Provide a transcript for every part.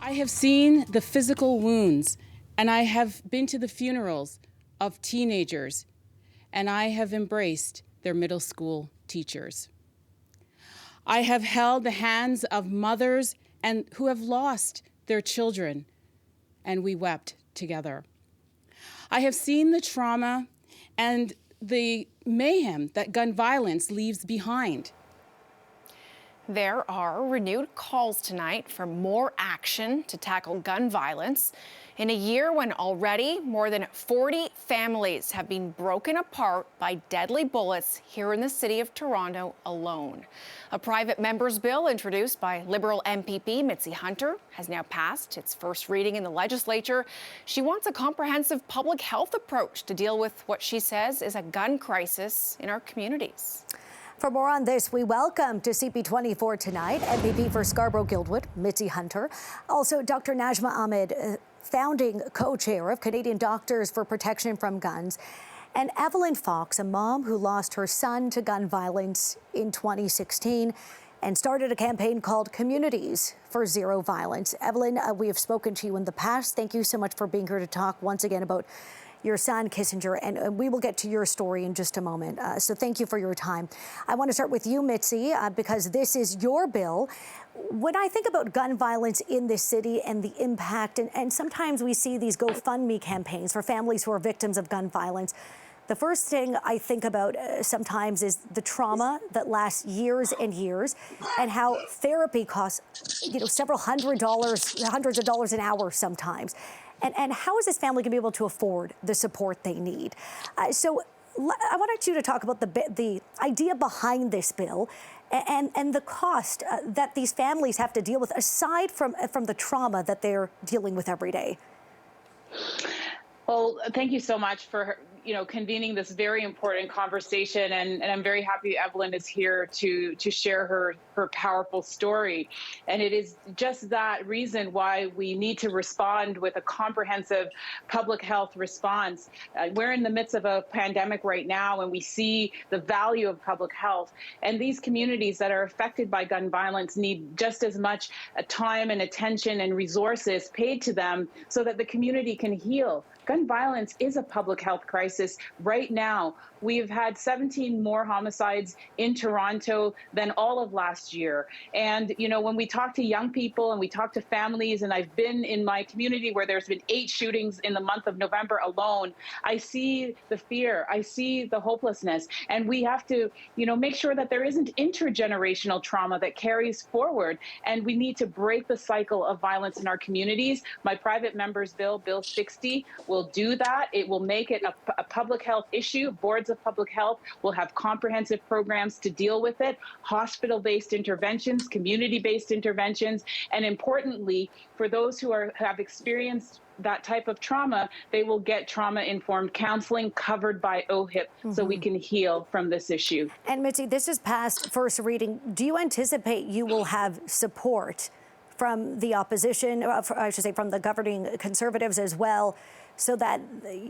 I have seen the physical wounds, and I have been to the funerals of teenagers, and I have embraced their middle school teachers. I have held the hands of mothers and who have lost their children, and we wept together. I have seen the trauma and the mayhem that gun violence leaves behind. There are renewed calls tonight for more action to tackle gun violence in a year when already more than 40 families have been broken apart by deadly bullets here in the city of Toronto alone. A private member's bill introduced by Liberal MPP Mitzie Hunter has now passed its first reading in the legislature. She wants a comprehensive public health approach to deal with what she says is a gun crisis in our communities. For more on this, we welcome to CP24 tonight MPP for Scarborough-Guildwood, Mitzie Hunter. Also, Dr. Najma Ahmed, founding co-chair of Canadian Doctors for Protection from Guns, and Evelyn Fox, a mom who lost her son to gun violence in 2016 and started a campaign called Communities for Zero Violence. Evelyn, we have spoken to you in the past. Thank you so much for being here to talk once again about your son, Kissinger, and we will get to your story in just a moment. So thank you for your time. I want to start with you, Mitzie, because this is your bill. When I think about gun violence in this city and the impact, and sometimes we see these GoFundMe campaigns for families who are victims of gun violence, the first thing I think about sometimes is the trauma that lasts years and years, and how therapy costs, several hundreds of dollars an hour sometimes. And how is this family going to be able to afford the support they need? So I wanted you to talk about the idea behind this bill and the cost that these families have to deal with, aside from the trauma that they're dealing with every day. Well, thank you so much for convening this very important conversation, and I'm very happy Evelyn is here to share her powerful story. And it is just that reason why we need to respond with a comprehensive public health response. We're in the midst of a pandemic right now, and we see the value of public health. And these communities that are affected by gun violence need just as much time and attention and resources paid to them so that the community can heal. Gun violence is a public health crisis right now. We've had 17 more homicides in Toronto than all of last year. And, when we talk to young people and we talk to families, and I've been in my community where there's been 8 shootings in the month of November alone, I see the fear, I see the hopelessness. And we have to, make sure that there isn't intergenerational trauma that carries forward. And we need to break the cycle of violence in our communities. My private member's bill, Bill 60, will do that. It will make it a public health issue. Boards of public health will have comprehensive programs to deal with it, hospital-based interventions, community-based interventions, and importantly, for those who have experienced that type of trauma, they will get trauma-informed counseling covered by OHIP so we can heal from this issue. And Mitzie, this is past first reading. Do you anticipate you will have support from the opposition, I should say from the governing Conservatives as well, so that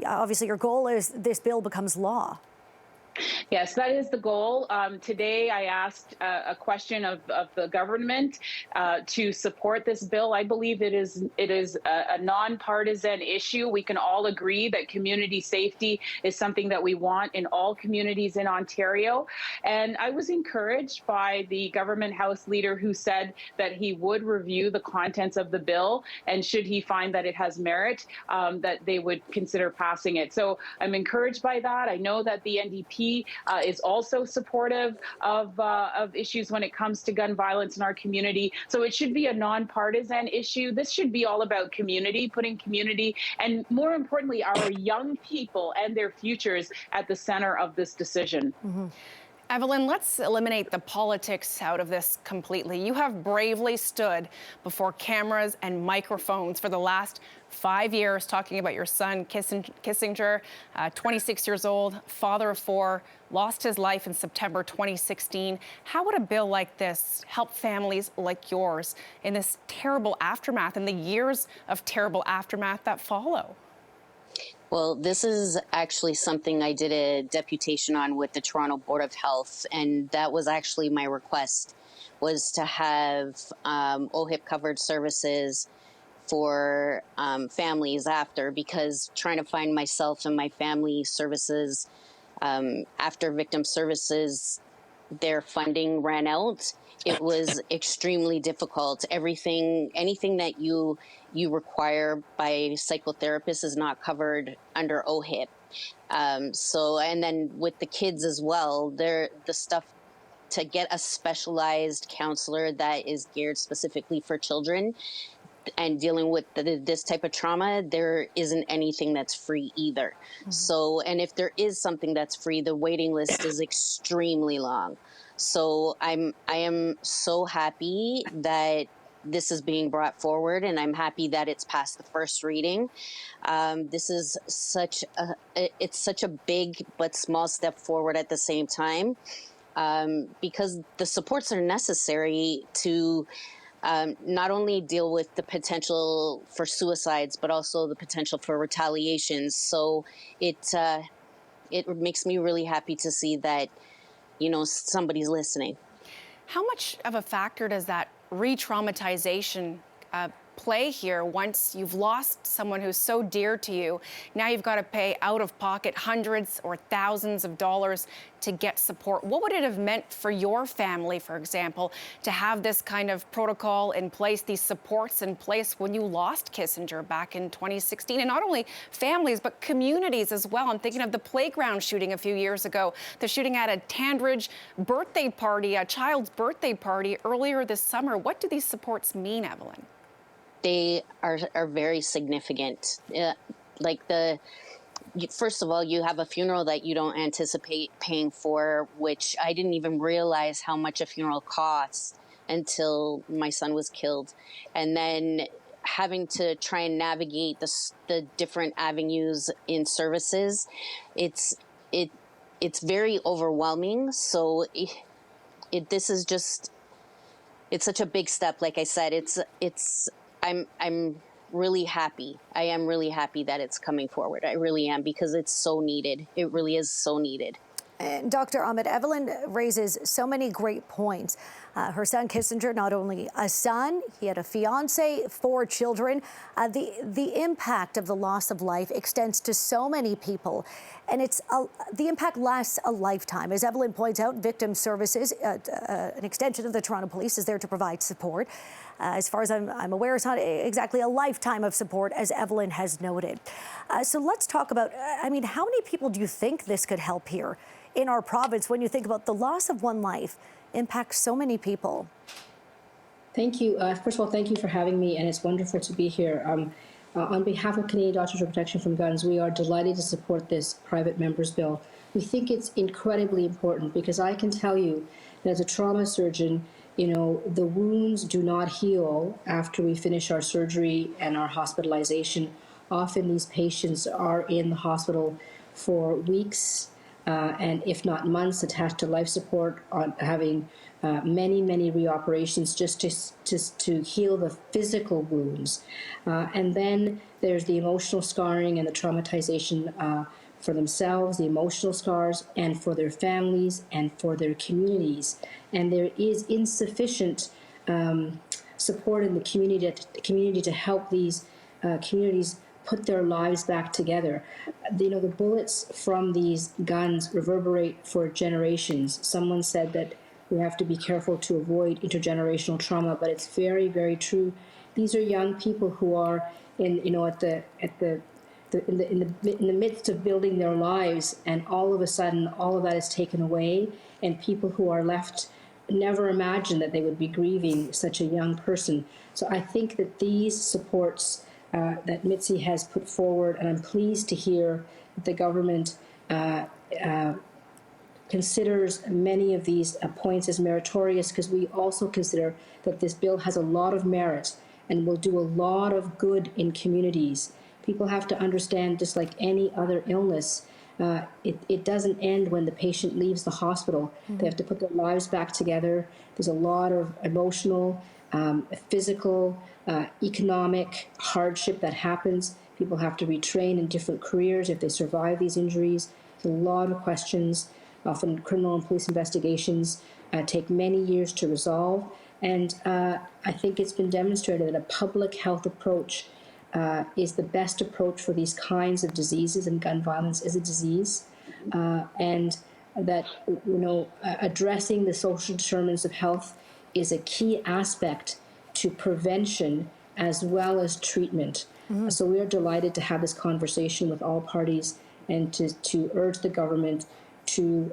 obviously your goal is this bill becomes law? Yes, that is the goal. Today, I asked a question of the government to support this bill. I believe it is a nonpartisan issue. We can all agree that community safety is something that we want in all communities in Ontario. And I was encouraged by the government House leader who said that he would review the contents of the bill, and should he find that it has merit, that they would consider passing it. So I'm encouraged by that. I know that the NDP is also supportive of issues when it comes to gun violence in our community. So it should be a nonpartisan issue. This should be all about community, putting community, and more importantly, our young people and their futures at the center of this decision. Evelyn, let's eliminate the politics out of this completely. You have bravely stood before cameras and microphones for the last 5 years talking about your son, Kissinger, 26 years old, father of 4, lost his life in September 2016. How would a bill like this help families like yours in this terrible aftermath and the years of terrible aftermath that follow? Well, this is actually something I did a deputation on with the Toronto Board of Health, and that was actually my request, was to have OHIP covered services for families after, because trying to find myself and my family services after victim services, their funding ran out. It was extremely difficult. Anything that you require by psychotherapists is not covered under OHIP. And then with the kids as well, the stuff to get a specialized counselor that is geared specifically for children and dealing with this type of trauma, there isn't anything that's free either. Mm-hmm. So, and if there is something that's free, the waiting list is extremely long. So I am so happy that this is being brought forward, and I'm happy that it's past the first reading. This is such a big but small step forward at the same time, because the supports are necessary to not only deal with the potential for suicides, but also the potential for retaliations. So it makes me really happy to see that, somebody's listening. How much of a factor does that re-traumatization play here once you've lost someone who's so dear to you? Now you've got to pay out of pocket hundreds or thousands of dollars to get support. What would it have meant for your family, for example, to have this kind of protocol in place, these supports in place when you lost Kissinger back in 2016? And not only families, but communities as well. I'm thinking of the playground shooting a few years ago, the shooting at a Tandridge birthday party, a child's birthday party earlier this summer. What do these supports mean, Evelyn? They are very significant. First of all, you have a funeral that you don't anticipate paying for, which I didn't even realize how much a funeral costs until my son was killed. And then having to try and navigate the different avenues in services, it's very overwhelming. So this is just, it's such a big step. Like I said, I'm really happy. I am really happy that it's coming forward. I really am, because it's so needed. It really is so needed. And Dr. Ahmed, Evelyn raises so many great points. Her son Kissinger, not only a son, he had a fiance, 4 children. The impact of the loss of life extends to so many people, and the impact lasts a lifetime. As Evelyn points out, victim services, an extension of the Toronto Police, is there to provide support. As far as I'm aware, it's not exactly a lifetime of support, as Evelyn has noted. So let's talk about, how many people do you think this could help here in our province when you think about the loss of one life impacts so many people? Thank you. First of all, thank you for having me, and it's wonderful to be here. On behalf of Canadian Doctors for Protection from Guns, we are delighted to support this private member's bill. We think it's incredibly important because I can tell you that as a trauma surgeon, the wounds do not heal after we finish our surgery and our hospitalization. Often these patients are in the hospital for weeks, and if not months, attached to life support, on having many reoperations just to heal the physical wounds. And then there's the emotional scarring and the traumatization for themselves, the emotional scars, and for their families and for their communities. And there is insufficient support in the community to help these communities put their lives back together. The bullets from these guns reverberate for generations. Someone said that we have to be careful to avoid intergenerational trauma, but it's very, very true. These are young people who are in the midst of building their lives, and all of a sudden, all of that is taken away, and people who are left never imagined that they would be grieving such a young person. So I think that these supports that Mitzie has put forward, and I'm pleased to hear that the government considers many of these points as meritorious, because we also consider that this bill has a lot of merit and will do a lot of good in communities. People have to understand, just like any other illness, it doesn't end when the patient leaves the hospital. Mm-hmm. They have to put their lives back together. There's a lot of emotional, physical, economic hardship that happens. People have to retrain in different careers if they survive these injuries. There's a lot of questions. Often criminal and police investigations take many years to resolve. And I think it's been demonstrated that a public health approach is the best approach for these kinds of diseases, and gun violence is a disease. And that, addressing the social determinants of health is a key aspect to prevention as well as treatment. So we are delighted to have this conversation with all parties and to urge the government to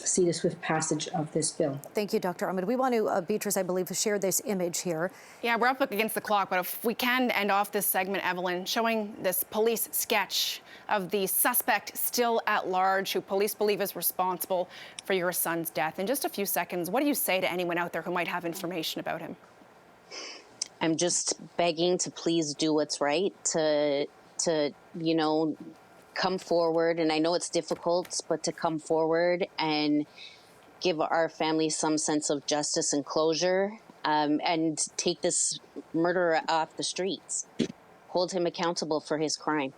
see the swift passage of this bill. Thank you, Dr. Ahmed. We want to, Beatrice, I believe, share this image here. Yeah, we're up against the clock, but if we can end off this segment, Evelyn, showing this police sketch of the suspect still at large, who police believe is responsible for your son's death. In just a few seconds, what do you say to anyone out there who might have information about him? I'm just begging to please do what's right, to come forward. And I know it's difficult, but to come forward and give our family some sense of justice and closure, and take this murderer off the streets. Hold him accountable for his crime.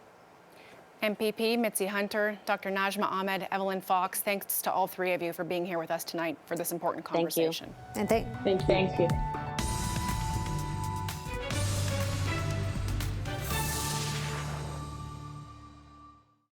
MPP Mitzie Hunter, Dr. Najma Ahmed, Evelyn Fox, thanks to all three of you for being here with us tonight for this important conversation. And thank you. Thank you.